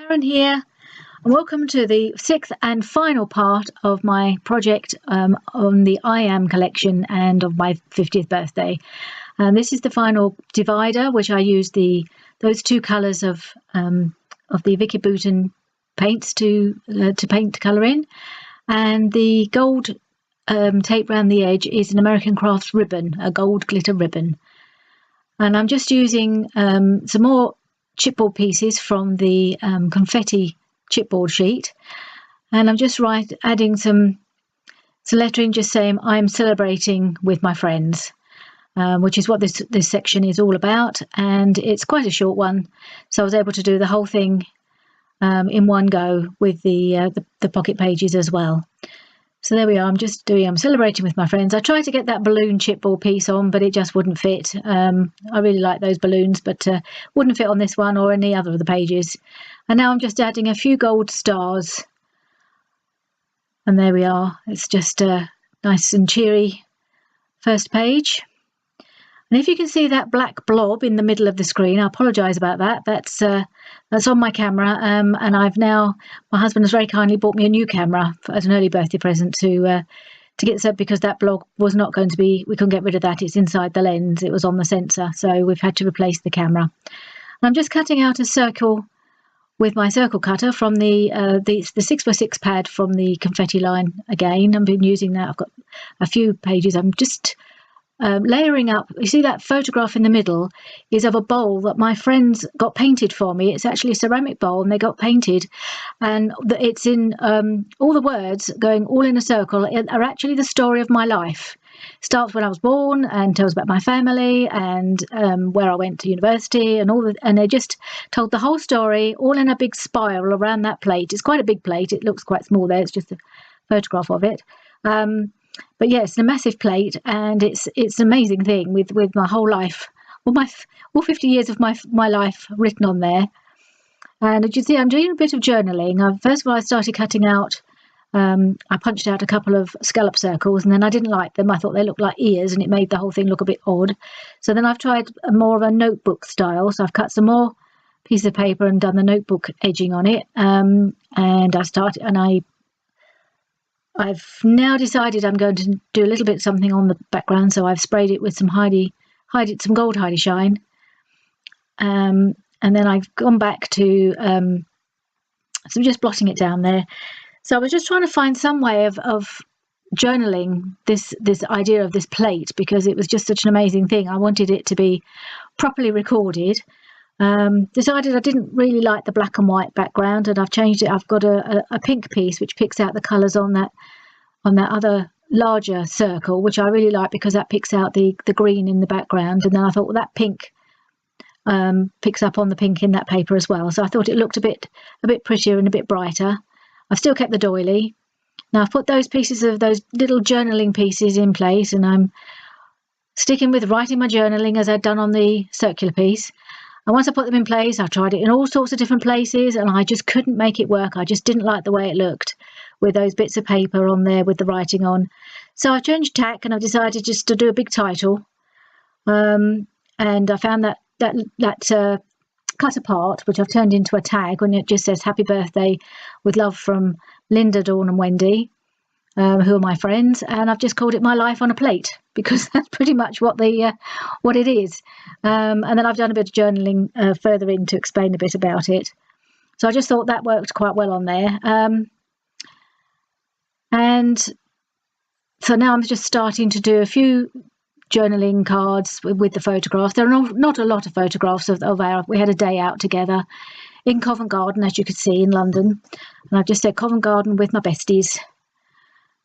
Karen here, and welcome to the sixth and final part of my project on the I Am collection and of my 50th birthday. And this is the final divider, which I used those two colours of the Vicky Bouton paints to paint colour in, and the gold tape around the edge is an American Crafts ribbon, a gold glitter ribbon. And I'm just using some more chipboard pieces from the confetti chipboard sheet, and I'm just adding some lettering, just saying I'm celebrating with my friends, which is what this section is all about. And it's quite a short one, so I was able to do the whole thing in one go with the pocket pages as well. So there we are. I'm celebrating with my friends. I tried to get that balloon chipboard piece on, but it just wouldn't fit. I really like those balloons, but wouldn't fit on this one or any other of the pages. And now I'm just adding a few gold stars. And there we are. It's just a nice and cheery first page. And if you can see that black blob in the middle of the screen, I apologise about that. That's on my camera, and my husband has very kindly bought me a new camera as an early birthday present to get set, because that blob was not going to be. We couldn't get rid of that. It's inside the lens. It was on the sensor, so we've had to replace the camera. And I'm just cutting out a circle with my circle cutter from the 6x6 pad from the confetti line. Again, I've been using that. I've got a few pages. I'm just layering up. You see that photograph in the middle is of a bowl that my friends got painted for me. It's actually a ceramic bowl, and they got painted, and it's in all the words going all in a circle are actually the story of my life. Starts when I was born and tells about my family and where I went to university and they just told the whole story all in a big spiral around that plate. It's quite a big plate. It looks quite small there. It's just a photograph of it. But yeah, it's a massive plate, and it's an amazing thing with my whole life, all 50 years of my life written on there. And as you see, I'm doing a bit of journaling. First of all, I started cutting out. I punched out a couple of scallop circles, and then I didn't like them. I thought they looked like ears, and it made the whole thing look a bit odd. So then I've tried more of a notebook style. So I've cut some more pieces of paper and done the notebook edging on it. I've now decided I'm going to do a little bit something on the background, so I've sprayed it with some some gold Heidi Shine, and then I've gone back to so I'm just blotting it down there. So I was just trying to find some way of journaling this idea of this plate, because it was just such an amazing thing. I wanted it to be properly recorded. Decided I didn't really like the black and white background, and I've changed it. I've got a pink piece which picks out the colours on that other larger circle, which I really like because that picks out the green in the background. And then I thought, well, that pink picks up on the pink in that paper as well. So I thought it looked a bit prettier and a bit brighter. I've still kept the doily. Now I've put those little journaling pieces in place, and I'm sticking with writing my journaling as I'd done on the circular piece. And once I put them in place, I tried it in all sorts of different places, and I just couldn't make it work. I just didn't like the way it looked with those bits of paper on there with the writing on. So I changed tack, and I decided just to do a big title. And I found that cut apart, which I've turned into a tag, when it just says "Happy Birthday with love from Linda, Dawn, and Wendy," who are my friends, and I've just called it "My Life on a Plate," because that's pretty much what it is. And then I've done a bit of journaling further in to explain a bit about it. So I just thought that worked quite well on there. And so now I'm just starting to do a few journaling cards with the photographs. There are not a lot of photographs of we had a day out together in Covent Garden, as you could see, in London. And I've just said Covent Garden with my besties.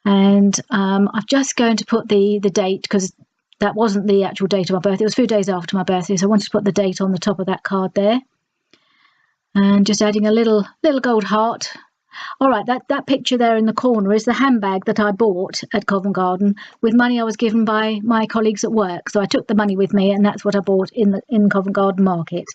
And I'm just going to put the date, because that wasn't the actual date of my birthday. It was a few days after my birthday, so I wanted to put the date on the top of that card there. And just adding a little gold heart. All right, that picture there in the corner is the handbag that I bought at Covent Garden with money I was given by my colleagues at work. So I took the money with me, and that's what I bought in Covent Garden Market.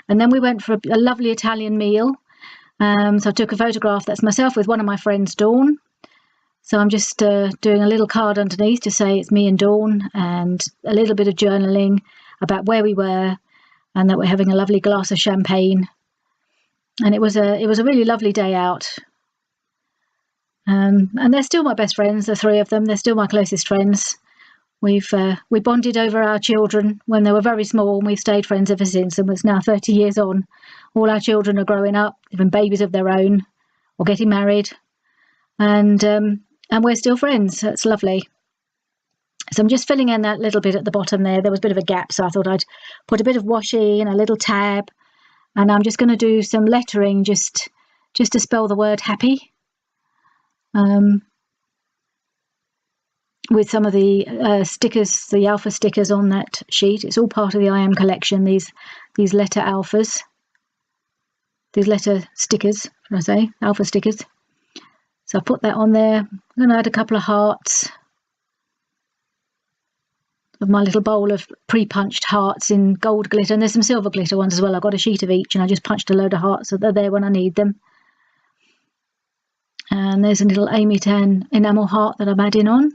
And then we went for a lovely Italian meal. So I took a photograph. That's myself with one of my friends, Dawn. So I'm just doing a little card underneath to say it's me and Dawn, and a little bit of journaling about where we were, and that we're having a lovely glass of champagne. And it was a really lovely day out. And they're still my best friends, the three of them. They're still my closest friends. We bonded over our children when they were very small, and we've stayed friends ever since. And it's now 30 years on. All our children are growing up, having babies of their own, or getting married, and we're still friends. That's lovely. So I'm just filling in that little bit at the bottom there. There was a bit of a gap, so I thought I'd put a bit of washi and a little tab, and I'm just going to do some lettering just to spell the word happy. With some of the stickers, the alpha stickers on that sheet. It's all part of the I Am collection, these letter alphas. These letter stickers, should I say, alpha stickers. So I put that on there. I'm going to add a couple of hearts of my little bowl of pre-punched hearts in gold glitter, and there's some silver glitter ones as well. I've got a sheet of each, and I just punched a load of hearts so they're there when I need them. And there's a little Amy Tan enamel heart that I'm adding on.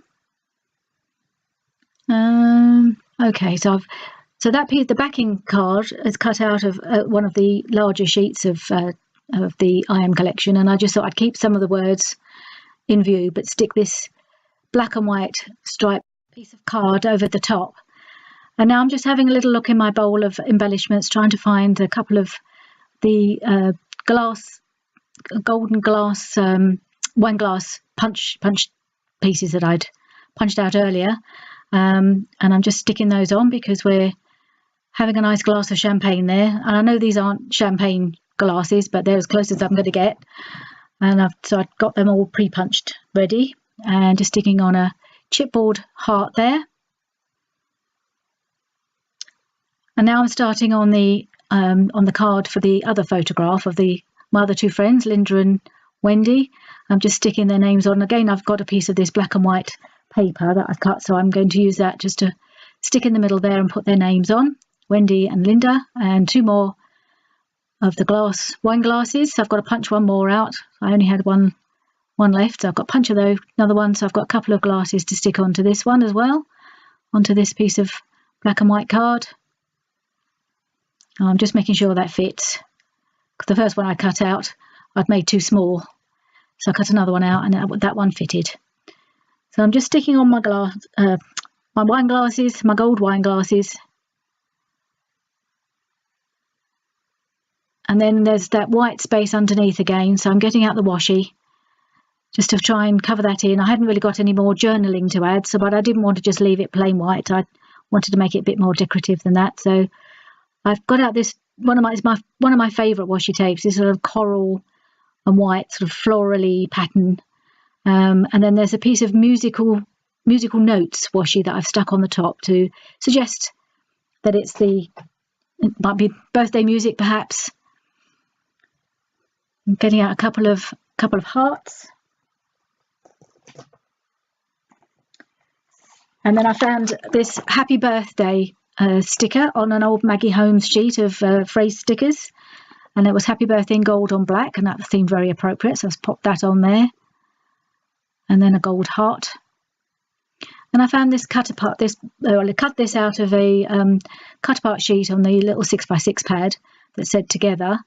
Okay, so that piece, the backing card, is cut out of one of the larger sheets of the I Am collection, and I just thought I'd keep some of the words in view, but stick this black and white striped piece of card over the top. And now I'm just having a little look in my bowl of embellishments, trying to find a couple of the golden glass wine glass punch pieces that I'd punched out earlier, and I'm just sticking those on because we're having a nice glass of champagne there. And I know these aren't champagne glasses, but they're as close as I'm going to get. And so I've got them all pre-punched ready, and just sticking on a chipboard heart there. And now I'm starting on the card for the other photograph of my other two friends, Linda and Wendy. I'm just sticking their names on. Again, I've got a piece of this black and white paper that I've cut, so I'm going to use that just to stick in the middle there and put their names on, Wendy and Linda, and two more of the wine glasses. So I've got to punch one more out. I only had one left, so I've got to punch another one. So I've got a couple of glasses to stick onto this one as well, onto this piece of black and white card. I'm just making sure that fits, because the first one I cut out I'd made too small, so I cut another one out, and that one fitted. So I'm just sticking on my wine glasses, my gold wine glasses. And then there's that white space underneath again, so I'm getting out the washi just to try and cover that in. I hadn't really got any more journaling to add, but I didn't want to just leave it plain white. I wanted to make it a bit more decorative than that. So I've got out this one of my favourite washi tapes, this sort of coral and white sort of florally pattern. And then there's a piece of musical notes washi that I've stuck on the top to suggest that it might be birthday music, perhaps. I'm getting out a couple of hearts. And then I found this happy birthday sticker on an old Maggie Holmes sheet of phrase stickers, and it was happy birthday in gold on black, and that seemed very appropriate, so I've popped that on there. And then a gold heart. And I found this cut apart, I cut this out of a cut apart sheet on the little 6x6 pad that said together.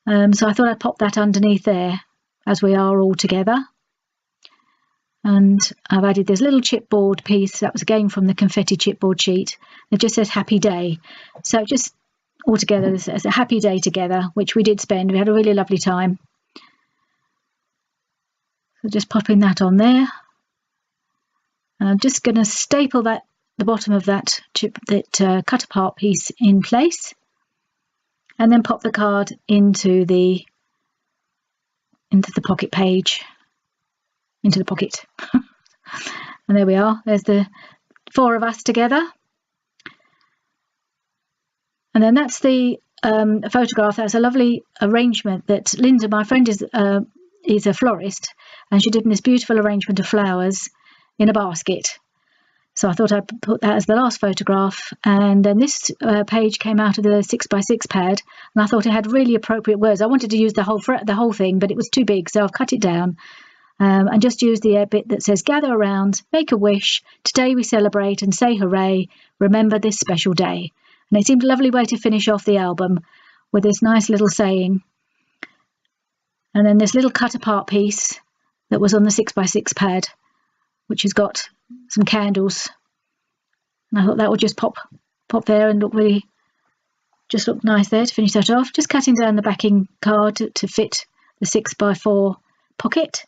So I thought I'd pop that underneath there, as we are all together. And I've added this little chipboard piece that was again from the confetti chipboard sheet. It just says happy day. So just all together as a happy day together, which we did spend. We had a really lovely time. So just popping that on there. And I'm just going to staple the bottom of that cut apart piece in place, and then pop the card into the pocket page, into the pocket. And there we are. There's the four of us together. And then that's the photograph. That's a lovely arrangement that Linda, my friend, is a florist, and she did this beautiful arrangement of flowers in a basket. So I thought I'd put that as the last photograph. And then this page came out of the 6x6 pad, and I thought it had really appropriate words. I wanted to use the whole thing, but it was too big, so I've cut it down and just used the bit that says, gather around, make a wish, today we celebrate and say hooray, remember this special day. And it seemed a lovely way to finish off the album with this nice little saying. And then this little cut apart piece that was on the 6x6 pad, which has got some candles. And I thought that would just pop there and look nice there to finish that off. Just cutting down the backing card to fit the 6x4 pocket.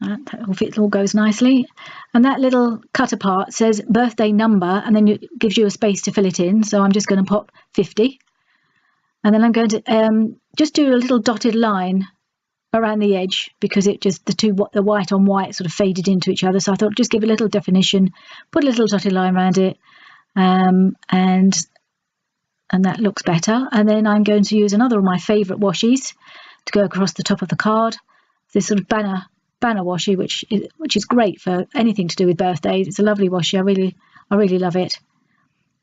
That all goes nicely. And that little cut apart says birthday number, and then it gives you a space to fill it in. So I'm just going to pop 50. And then I'm going to just do a little dotted line around the edge, because the white on white sort of faded into each other. So I thought just give a little definition, put a little dotted line around it, and that looks better. And then I'm going to use another of my favourite washies to go across the top of the card. This sort of banner washi, which is great for anything to do with birthdays. It's a lovely washi. I really love it.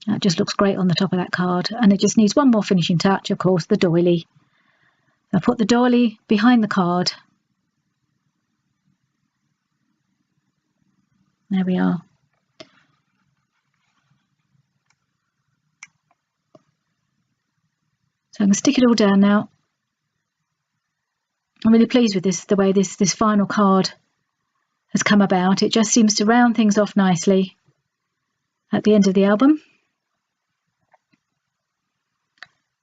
It just looks great on the top of that card, and it just needs one more finishing touch, of course, the doily. I'll put the doily behind the card. There we are. So I'm going to stick it all down now. I'm really pleased with the way this final card has come about. It just seems to round things off nicely at the end of the album.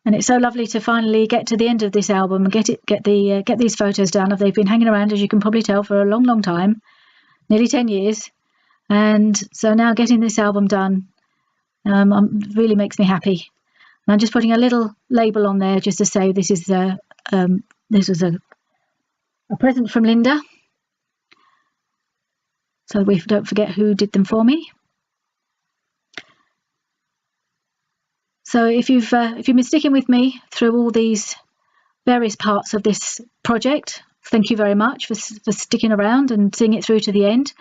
And it's so lovely to finally get to the end of this album and get these photos done. They've been hanging around, as you can probably tell, for a long time, nearly 10 years. And so now getting this album done really makes me happy. And I'm just putting a little label on there just to say this was a present from Linda, so we don't forget who did them for me. So if you've been sticking with me through all these various parts of this project, thank you very much for sticking around and seeing it through to the end.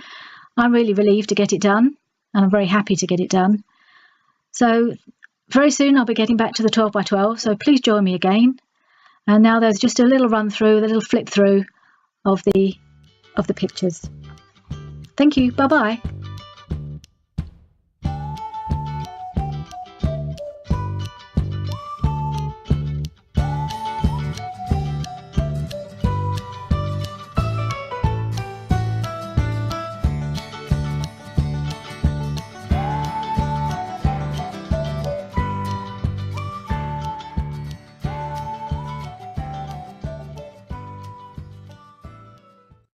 I'm really relieved to get it done, and I'm very happy to get it done. So very soon I'll be getting back to the 12x12, so please join me again. And now there's just a little run through, a little flip through of the pictures. Thank you. Bye bye.